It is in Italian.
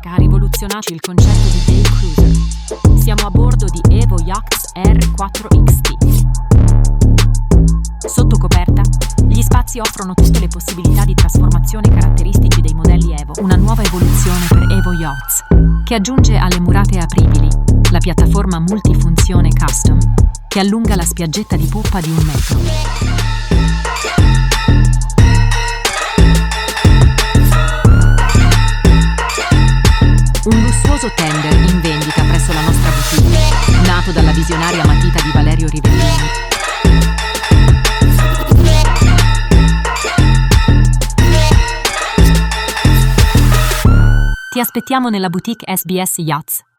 marca ha rivoluzionato il concetto di day cruiser. Siamo a bordo di Evo Yachts R4XT. Sotto coperta, gli spazi offrono tutte le possibilità di trasformazione caratteristici dei modelli Evo, una nuova evoluzione per Evo Yachts, che aggiunge alle murate apribili la piattaforma multifunzione custom, che allunga la spiaggetta di poppa di 1 metro. Un lussuoso tender in vendita presso la nostra boutique, nato dalla visionaria matita di Valerio Rivellini. Ti aspettiamo nella boutique SBS Yachts.